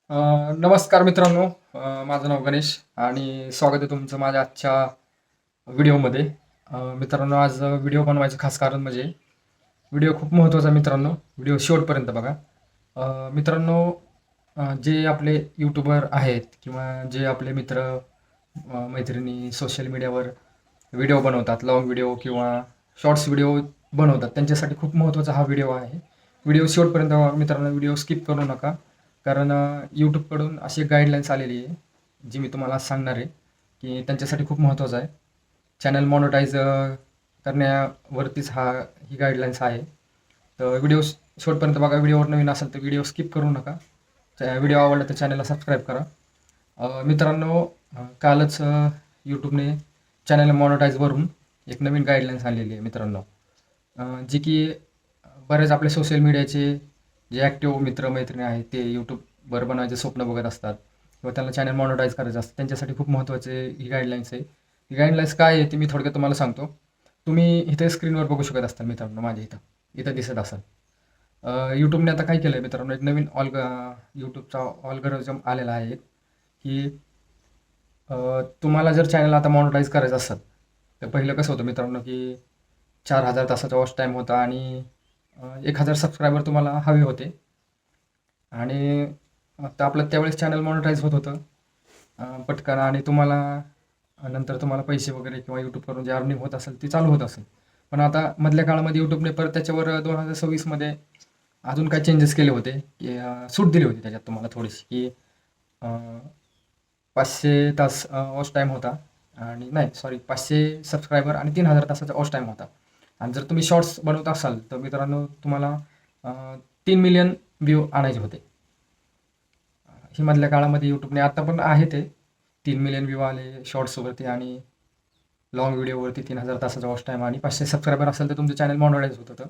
अ, नमस्कार मित्रांनो. माझं नाव गणेश आणि स्वागत आहे तुमचं माझ्या आजच्या व्हिडिओमध्ये. मित्रांनो, आज व्हिडिओ बनवायचं खास कारण म्हणजे व्हिडिओ खूप महत्त्वाचा आहे मित्रांनो. व्हिडिओ शेवटपर्यंत बघा. मित्रांनो, जे आपले यूट्यूबर आहेत किंवा जे आपले मित्र मैत्रिणी सोशल मीडियावर व्हिडिओ बनवतात, लाँग व्हिडिओ किंवा शॉर्ट्स व्हिडिओ बनवतात, त्यांच्यासाठी खूप महत्त्वाचा हा व्हिडिओ आहे. व्हिडिओ शेवटपर्यंत बघा मित्रांनो. व्हिडिओ स्किप करू नका. कारण यूट्यूबकडून अशी गाईडलाईन्स आलेली आहे, जी मी तुम्हाला सांगणार आहे, की त्यांच्यासाठी खूप महत्त्वाचं आहे. चॅनल मॉनिटाईज करण्यावरतीच ही गाईडलाईन्स आहे. तर व्हिडिओ शेवटपर्यंत बघा. व्हिडिओवर नवीन असेल तर व्हिडिओ स्किप करू नका. व्हिडिओ आवडला तर चॅनलला सबस्क्राईब करा. मित्रांनो, कालच यूट्यूबने चॅनल मॉनिटाईजवरून एक नवीन गाईडलाईन्स आणलेली आहे मित्रांनो. जी की बरेच आपले सोशल मीडियाचे जे ॲक्टिव्ह मित्र-मैत्रिणी आहेत, ते यूट्यूबवर बनवायचे स्वप्न बघत असतात किंवा त्यांना चॅनल मॉनिटाईज करायचं असतं. त्यांच्यासाठी खूप महत्त्वाचे ही गाईडलाईन्स आहे. ही गाईडलाईन्स काय आहे ते मी थोडक्यात तुम्हाला सांगतो. तुम्ही इथे स्क्रीनवर बघू शकत असताल मित्रांनो, माझ्या इथं दिसत असाल. यूट्यूबने आता काय केलं आहे मित्रांनो, एक नवीन यूट्यूबचा ऑल्गोरिदम आलेला आहे एक, की तुम्हाला जर चॅनल आता मॉनिटाईज करायचं असेल, तर पहिलं कसं होतं मित्रांनो, की 4,000 तासाचा वॉच टाईम होता आणि 1,000 सबस्क्रायबर तुम्हाला हवे होते आणि आता आपलं त्यावेळेस चॅनल मॉनिटाईज होत होतं पटकन, आणि नंतर तुम्हाला पैसे वगैरे किंवा यूट्यूबवरून जे अर्निंग होत असेल ती चालू होत असेल. पण आता मधल्या काळामध्ये यूट्यूबने परत त्याच्यावर 2026मध्ये अजून काही चेंजेस केले होते, की सूट दिली होती त्याच्यात तुम्हाला थोडीशी, की 500 तास वॉच टाईम होता, आणि नाही सॉरी, 500 सबस्क्रायबर आणि 3,000 तासाचा वॉच टाईम होता. आणि जर तुम्ही शॉर्ट्स बनवत असाल तर मित्रांनो, तुम्हाला 3 मिलियन व्ह्यू आणायचे होते. ही मधल्या काळामध्ये यूट्यूबने, आता पण आहे ते, 3 मिलियन व्ह्यू आले शॉर्ट्सवरती आणि लाँग व्हिडिओवरती 3,000 तासाचा वॉच टाईम, आणि 500 सबस्क्रायबर असेल तर तुमचं चॅनल मॉनिटाईज होत होतं.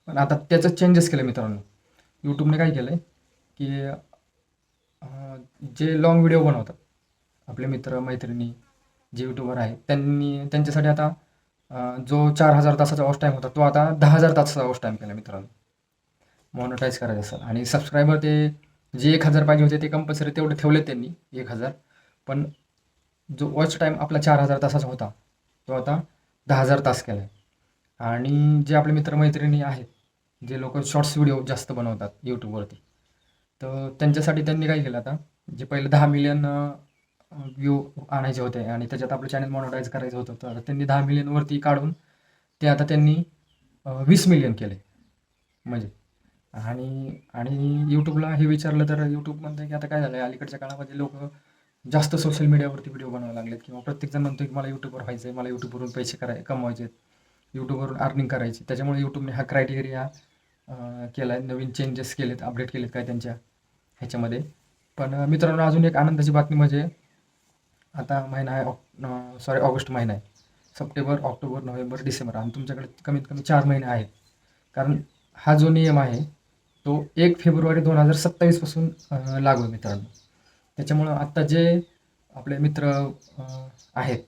पण आता त्याचं चेंजेस केलं मित्रांनो. यूट्यूबने काय केलं आहे, की जे लाँग व्हिडिओ बनवतात आपले मित्र मैत्रिणी, जे यूट्यूबर आहेत, त्यांच्यासाठी आता जो 4,000 तासाचा वॉच टाईम होता तो आता 10,000 तासाचा वॉच टाईम केला मित्रांनो, मॉनिटाईज करायचं असेल. आणि सबस्क्रायबर ते जे 1,000 पाहिजे होते ते कंपल्सरी तेवढे ठेवले त्यांनी 1,000. पण जो वॉच टाईम आपला 4,000 तासाचा होता तो आता 10,000 तास केला आहे. आणि जे आपले मित्रमैत्रिणी आहेत, जे लोक शॉर्ट्स व्हिडिओ जास्त बनवतात यूट्यूबवरती, तर त्यांच्यासाठी त्यांनी काय केलं आता, जे पहिले 10 मिलियन व्ह्यू आणायचे होते आणि त्याच्यात आपलं चॅनल मॉनिटाईज करायचं होतं, तर त्यांनी 10 मिलियनवरती काढून ते आता त्यांनी 20 मिलियन केले म्हणजे. आणि आणि यूट्यूबला हे विचारलं तर यूट्यूब म्हणतं की आता काय झालं आहे, अलीकडच्या काळामध्ये लोक जास्त सोशल मीडियावरती व्हिडिओ बनवायला लागलेत, किंवा प्रत्येकजण म्हणतो की मला यूट्यूबवर व्हायचं आहे, मला यूट्यूबवरून पैसे कमवायचे आहेत, यूट्यूबवरून अर्निंग करायची. त्याच्यामुळे यूट्यूबने हा क्रायटेरिया केला आहे, नवीन चेंजेस केलेत, अपडेट केलेत काय त्यांच्या ह्याच्यामध्ये. पण मित्रांनो, अजून एक आनंदाची बातमी म्हणजे आता महिना आहे, सॉरी, ऑगस्ट महिना आहे. सप्टेंबर, ऑक्टोबर, नोव्हेंबर, डिसेंबर, आणि तुमच्याकडे कमीत कमी 4 महिने आहेत. कारण हा जो नियम आहे तो 1 फेब्रुवारी 2027 पासून लागू आहे मित्रांनो. त्याच्यामुळं आत्ता जे आपले मित्र आहेत,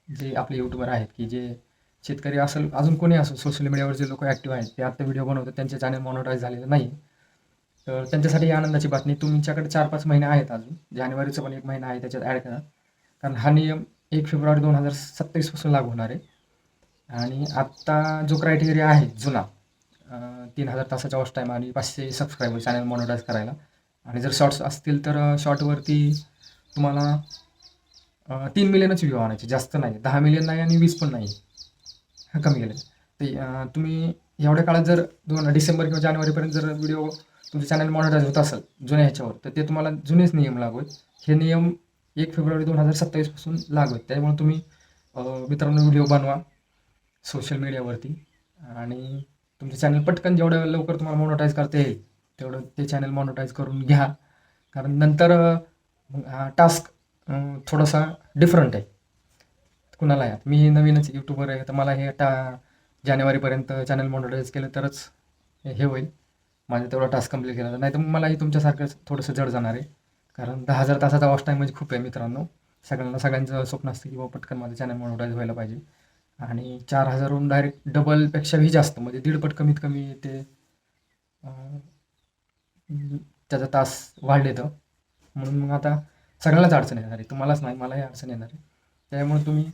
जे आपले यूट्यूबर आहेत, की जे शेतकरी असेल, अजून कोणी असेल, सोशल मीडियावर जे लोक ॲक्टिव्ह आहेत, ते आत्ता व्हिडिओ बनवतात, त्यांचे चॅनल मॉनिटाईज झालेलं नाही. तर त्यांच्यासाठी ही आनंदाची बातमी. तुमच्याकडे 4-5 महिने आहेत अजून. जानेवारीचा पण 1 महिना आहे, त्याच्यात ॲड करा. कारण हा नियम 1 फेब्रुवारी 2027 पासून लागू होणार आहे. आणि आत्ता जो क्रायटेरिया आहे जुना, 3,000 तासाचा वॉच टाईम आणि 500 सबस्क्रायबर चॅनल मॉनिटाईज करायला, आणि जर शॉर्ट्स असतील तर शॉर्टवरती तुम्हाला 3 मिलियनच व्ह्यू आणायचे, जास्त नाही. 10 मिलियन नाही आणि 20 पण नाही, हा कमी केलं. ते तुम्ही एवढ्या काळात जर डिसेंबर किंवा जानेवारीपर्यंत जर व्हिडिओ तुमचं चॅनल मॉनिटाईज होत असेल जुन्या ह्याच्यावर, तर ते तुम्हाला जुनेच नियम लागू आहेत. हे नियम 1 फेब्रुवारी 2027 पासून लागू आहेत. त्यामुळे तुम्ही मित्रांनो व्हिडिओ बनवा सोशल मीडियावरती, आणि तुमचं चॅनल पटकन जेवढ्या लवकर तुम्हाला मॉनिटाईज करता येईल तेवढं ते चॅनल मॉनिटाईज करून घ्या. कारण नंतर हा टास्क थोडासा डिफरंट आहे कुणाला आहे. मी नवीनच यूट्यूबर आहे, तर मला हे जानेवारीपर्यंत चॅनल मॉनिटाईज केलं तरच हे होईल, माझा तेवढा टास्क कंप्लीट केला तर. नाही तर मलाही तुमच्यासारखं थोडंसं जड जाणार आहे. कारण 10,000 तासाचा वॉच टाईम म्हणजे खूप आहे मित्रांनो. सगळ्यांचं स्वप्न असतं की बाबा पटकन माझं चॅनल मॉनिटाईज व्हायला पाहिजे. आणि 4,000हून डायरेक्ट डबलपेक्षाही जास्त, म्हणजे 1.5 पट कमीत कमी ते त्याचा तास वाढले तर. म्हणून मग आता सगळ्यांनाच अडचण येणार आहे, तुम्हालाच नाही मलाही अडचण येणार आहे. त्यामुळे तुम्ही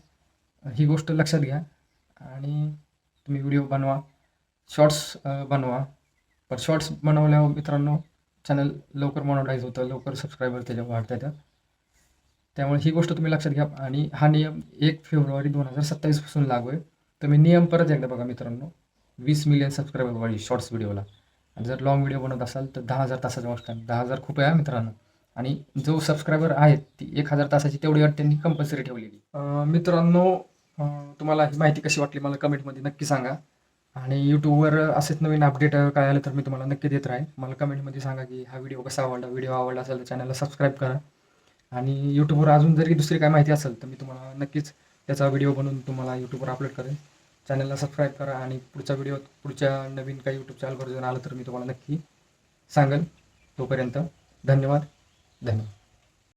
ही गोष्ट लक्षात घ्या आणि तुम्ही व्हिडिओ बनवा, शॉर्ट्स बनवा. पण शॉर्ट्स बनवल्यावर मित्रांनो चॅनल लवकर मोनोटाईज होतं, लवकर सबस्क्रायबर त्याच्यावर वाढतात. त्यामुळे ही गोष्ट तुम्ही लक्षात घ्या आणि हा नियम 1 फेब्रुवारी 2027 पासून लागू आहे. तुम्ही नियम परत एकदा बघा मित्रांनो, 20 मिलियन सबस्क्रायबर पाहिजे शॉर्ट्स व्हिडिओला. आणि जर लॉंग व्हिडिओ बनवत असाल तर 10,000 तासाचा वॉच टाईम. 10,000 खूप आहे मित्रांनो. आणि जो सबस्क्रायबर आहेत ती 1,000 तासाची तेवढी अट त्यांनी कंपल्सरी ठेवलेली. मित्रांनो, तुम्हाला ही माहिती कशी वाटली मला कमेंटमध्ये नक्की सांगा. आणि यूट्यूबवर असेच नवीन अपडेट काय आलं तर मी तुम्हाला नक्की देत राहील. मला कमेंटमध्ये सांगा की हा व्हिडिओ कसा आवडला. व्हिडिओ आवडला असेल तर चॅनलला सबस्क्राईब करा. आणि यूट्यूबवर अजून जरी दुसरी काय माहिती असेल तर मी तुम्हाला नक्कीच त्याचा व्हिडिओ बनवून तुम्हाला यूट्यूबवर अपलोड करेन. चॅनलला सबस्क्राईब करा आणि पुढच्या नवीन काही यूट्यूब चॅनल व्हर्जन आलं तर मी तुम्हाला नक्की सांगेन. तोपर्यंत धन्यवाद.